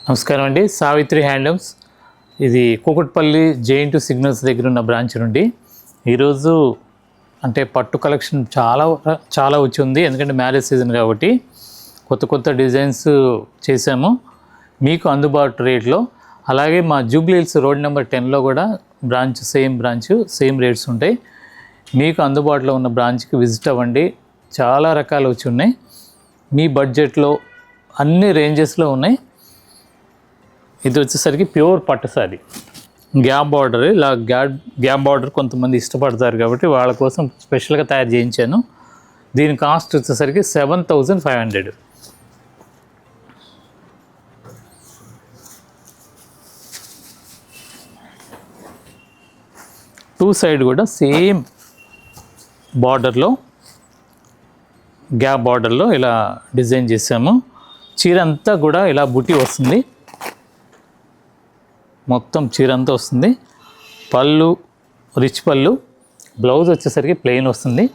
నమస్కారం అండి. సావిత్రి హ్యాండ్లూమ్స్, ఇది కూకట్పల్లి జెయింట్ సిగ్నల్స్ దగ్గర ఉన్న బ్రాంచ్ నుండి ఈరోజు అంటే పట్టు కలెక్షన్ చాలా వచ్చి ఉంది. ఎందుకంటే మ్యారేజ్ సీజన్ కాబట్టి కొత్త డిజైన్స్ చేసాము మీకు అందుబాటు రేట్లో. అలాగే మా జూబ్లీ హిల్స్ రోడ్ నెంబర్ 10లో కూడా సేమ్ రేట్స్ ఉంటాయి. మీకు అందుబాటులో ఉన్న బ్రాంచ్కి విజిట్ అవ్వండి. చాలా రకాలు వచ్చి ఉన్నాయి. మీ బడ్జెట్లో అన్ని రేంజెస్లో ఉన్నాయి. ఇది వచ్చేసరికి ప్యూర్ పట్టు సారీ, గ్యాప్ బార్డర్. ఇలా గ్యాప్ బార్డర్ కొంతమంది ఇష్టపడతారు కాబట్టి వాళ్ళ కోసం స్పెషల్గా తయారు చేయించాను. దీని కాస్ట్ వచ్చేసరికి 7,500. టూ సైడ్ కూడా సేమ్ బార్డర్లో, గ్యాప్ బార్డర్లో ఇలా డిజైన్ చేసాము. చీర అంతా కూడా ఇలా బుట్టి వస్తుంది, మొత్తం చీర అంతా వస్తుంది. పళ్ళు రిచ్ పళ్ళు, బ్లౌజ్ వచ్చేసరికి ప్లెయిన్ వస్తుంది.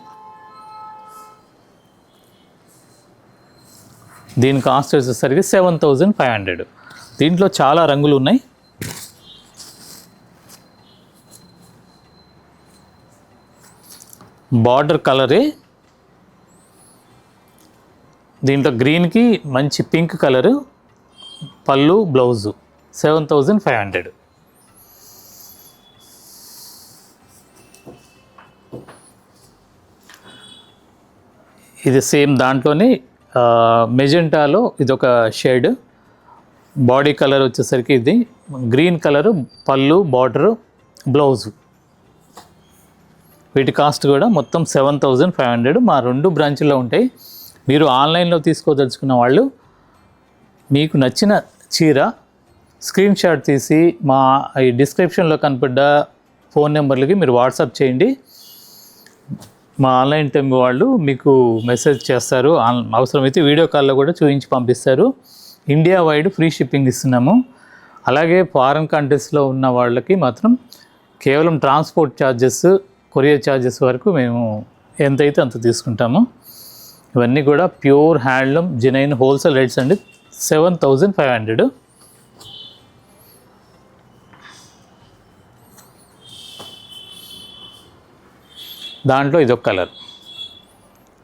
దీని కాస్ట్ వచ్చేసరికి 7,500. దీంట్లో చాలా రంగులు ఉన్నాయి. బార్డర్ కలరే, దీంట్లో గ్రీన్కి మంచి పింక్ కలరు, పళ్ళు బ్లౌజు 7,500. ఇది సేమ్ దాంట్లోనే మెజెంటాలో ఇదొక షేడ్. బాడీ కలర్ వచ్చేసరికి ఇది గ్రీన్ కలరు, పళ్ళు బార్డరు బ్లౌజు. వీటి కాస్ట్ కూడా మొత్తం 7,500. మా 2 బ్రాంచ్ల్లో ఉంటాయి. మీరు ఆన్లైన్లో తీసుకోదలుచుకున్న వాళ్ళు మీకు నచ్చిన చీర స్క్రీన్ షాట్ తీసి మా ఈ డిస్క్రిప్షన్లో కనపడ్డ ఫోన్ నెంబర్లకి మీరు వాట్సాప్ చేయండి. మా ఆన్లైన్ టైం వాళ్ళు మీకు మెసేజ్ చేస్తారు. అవసరమైతే వీడియో కాల్లో కూడా చూపించి పంపిస్తారు. ఇండియా వైడ్ ఫ్రీ షిప్పింగ్ ఇస్తున్నాము. అలాగే ఫారెన్ కంట్రీస్లో ఉన్న వాళ్ళకి మాత్రం కేవలం ట్రాన్స్పోర్ట్ ఛార్జెస్, కొరియర్ ఛార్జెస్ వరకు మేము ఎంతైతే అంత తీసుకుంటాము. ఇవన్నీ కూడా pure handloom genuine wholesale rates అండి. 7,500. దాంట్లో ఇదొక కలర్.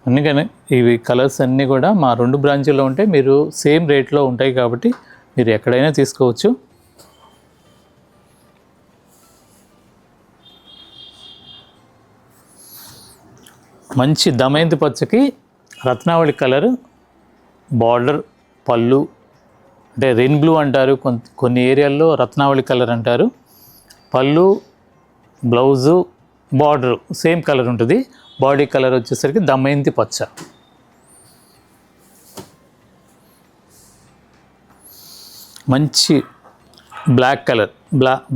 అందుకని ఇవి కలర్స్ అన్నీ కూడా మా 2 బ్రాంచుల్లో ఉంటాయి. మీరు సేమ్ రేట్లో ఉంటాయి కాబట్టి మీరు ఎక్కడైనా తీసుకోవచ్చు. మంచి దమయంతి పచ్చకి రత్నావళి కలర్ బార్డర్, పళ్ళు అంటే రెయిన్ బ్లూ అంటారు, కొన్ని ఏరియాల్లో రత్నావళి కలర్ అంటారు. పళ్ళు బ్లౌజు బార్డర్ సేమ్ కలర్ ఉంటుంది. బాడీ కలర్ వచ్చేసరికి దమయంతి పచ్చ. మంచి బ్లాక్ కలర్,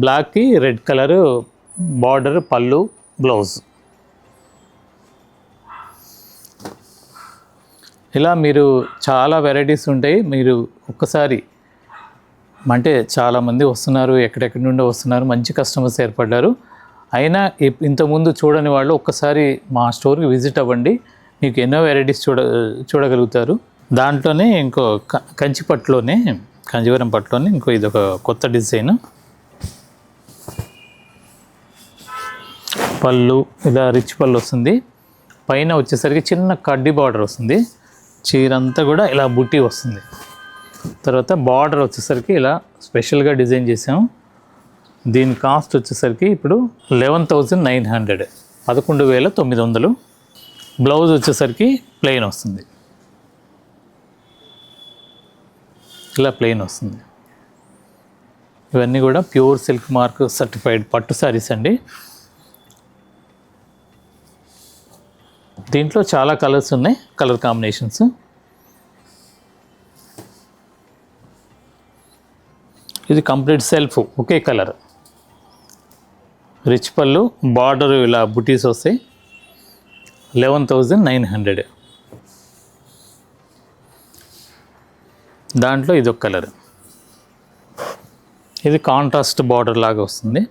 బ్లాక్కి రెడ్ కలరు బార్డర్, పళ్ళు బ్లౌజ్. ఇలా మీరు చాలా వెరైటీస్ ఉంటాయి. మీరు ఒక్కసారి అంటే చాలామంది వస్తున్నారు, ఎక్కడెక్కడి నుండి వస్తున్నారు, మంచి కస్టమర్స్ ఏర్పడ్డారు. అయినా ఇంతకుముందు చూడని వాళ్ళు ఒక్కసారి మా స్టోర్కి విజిట్ అవ్వండి. మీకు ఎన్నో వెరైటీస్ చూడగలుగుతారు. దాంట్లోనే ఇంకో కంచివరం పట్టులోనే ఇంకో ఇదొక కొత్త డిజైన్. పళ్ళు ఇలా రిచ్ పళ్ళు వస్తుంది. పైన వచ్చేసరికి చిన్న కడ్డీ బార్డర్ వస్తుంది. చీరంతా కూడా ఇలా బుట్టి వస్తుంది. తర్వాత బార్డర్ వచ్చేసరికి ఇలా స్పెషల్గా డిజైన్ చేసాము. దీని కాస్ట్ వచ్చేసరికి ఇప్పుడు 11,900, 11,900. బ్లౌజ్ వచ్చేసరికి ప్లెయిన్ వస్తుంది, ఇలా ప్లెయిన్ వస్తుంది. ఇవన్నీ కూడా ప్యూర్ సిల్క్ మార్క్ సర్టిఫైడ్ పట్టు శారీస్ అండి. దీంట్లో చాలా కలర్స్ ఉన్నాయి, కలర్ కాంబినేషన్స్. ఇది కంప్లీట్ సెల్ఫ్ ఒకే కలర్, రిచ్ పళ్ళు, బార్డర్ ఇలా బుటీస్ వస్తాయి. 11,900. దాంట్లో ఇదొక కలర్. ఇది కాంట్రాస్ట్ బార్డర్ లాగా వస్తుంది.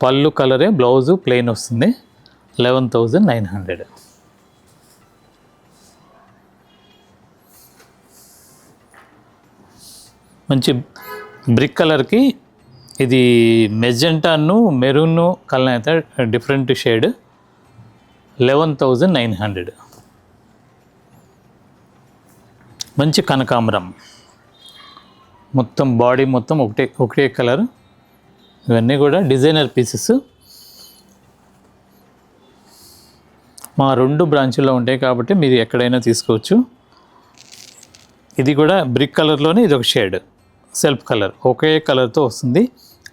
పళ్ళు కలరే, బ్లౌజు ప్లెయిన్ వస్తుంది. 11,900. మంచి బ్రిక్ కలర్కి ఇది మెజెంటాను మెరూన్ కలర్ అయితే డిఫరెంట్ షేడ్ 11,900. మంచి కనకాంబరం, మొత్తం బాడీ మొత్తం ఒకటే కలర్. ఇవన్నీ కూడా డిజైనర్ పీసెస్. మా 2 బ్రాంచుల్లో ఉంటాయి కాబట్టి మీరు ఎక్కడైనా తీసుకోవచ్చు. ఇది కూడా బ్రిక్ కలర్లోనే ఇది ఒక షేడ్, సెల్ఫ్ కలర్, ఒకే కలర్తో వస్తుంది.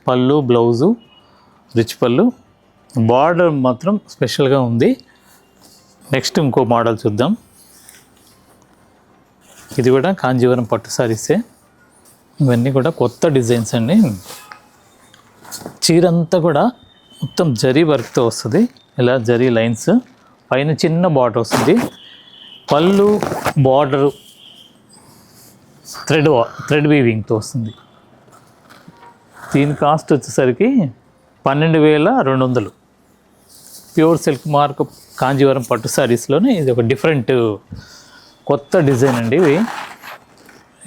పళ్ళు, బ్లౌజు, రిచ్ పళ్ళు, బార్డర్ మాత్రం స్పెషల్గా ఉంది. నెక్స్ట్ ఇంకో మోడల్ చూద్దాం. ఇది కూడా కాంజీవరం పట్టు సారీసే. ఇవన్నీ కూడా కొత్త డిజైన్స్ అండి. చీర అంతా కూడా మొత్తం జరీ వర్క్తో వస్తుంది. ఇలా జరీ లైన్స్, పైన చిన్న బార్డర్ వస్తుంది. పళ్ళు బార్డరు థ్రెడ్ వీవింగ్తో వస్తుంది. దీని కాస్ట్ వచ్చేసరికి 12,200. ప్యూర్ సిల్క్ మార్క్ కాంజీవరం పట్టు సారీస్లోనే ఇది ఒక డిఫరెంట్ కొత్త డిజైన్ అండి.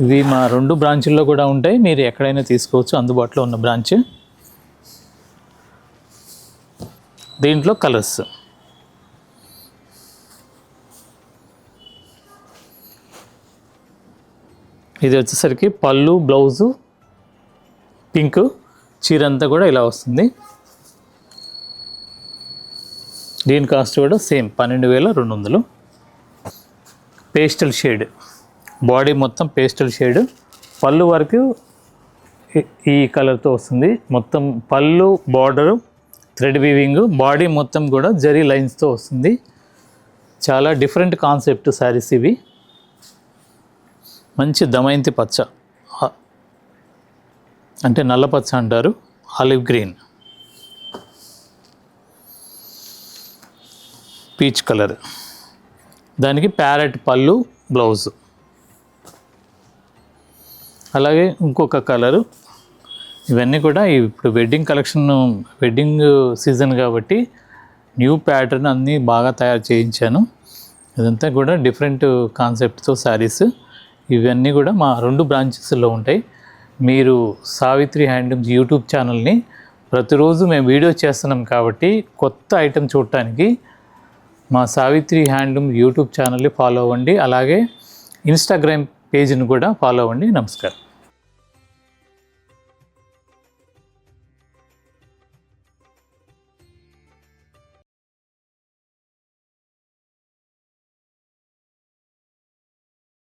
ఇవి మా 2 బ్రాంచుల్లో కూడా ఉంటాయి. మీరు ఎక్కడైనా తీసుకోవచ్చు, అందుబాటులో ఉన్న బ్రాంచ్. దీంట్లో కలర్స్ ఇది వచ్చేసరికి పళ్ళు, బ్లౌజు పింక్, చీర అంతా కూడా ఇలా వస్తుంది. దీని కాస్ట్ కూడా సేమ్ 12,200. పేస్టల్ షేడ్, బాడీ మొత్తం పేస్టల్ షేడ్, పళ్ళు వరకు ఈ కలర్తో వస్తుంది. మొత్తం పళ్ళు బార్డరు థ్రెడ్ వీవింగ్, బాడీ మొత్తం కూడా జరీ లైన్స్తో వస్తుంది. చాలా డిఫరెంట్ కాన్సెప్ట్ శారీస్ ఇవి. మంచి దమయంతి పచ్చ, అంటే నల్ల పచ్చ అంటారు, ఆలివ్ గ్రీన్, పీచ్ కలర్, దానికి ప్యారెట్ పళ్ళు, బ్లౌజ్. అలాగే ఇంకొక కలరు. ఇవన్నీ కూడా ఇప్పుడు వెడ్డింగ్ కలెక్షన్, వెడ్డింగ్ సీజన్ కాబట్టి న్యూ ప్యాటర్న్ అన్నీ బాగా తయారు చేయించాను. ఇదంతా కూడా డిఫరెంట్ కాన్సెప్ట్తో శారీస్. ఇవన్నీ కూడా మా 2 బ్రాంచెస్లో ఉంటాయి. మీరు సావిత్రి హ్యాండ్లూమ్స్ యూట్యూబ్ ఛానల్ని ప్రతిరోజు మేము వీడియో చేస్తున్నాం కాబట్టి కొత్త ఐటెం చూడటానికి మా సావిత్రి హ్యాండ్లూమ్ యూట్యూబ్ ఛానల్ని ఫాలో అవ్వండి. అలాగే ఇన్స్టాగ్రామ్ పేజ్ని కూడా ఫాలో అవ్వండి. నమస్కారం.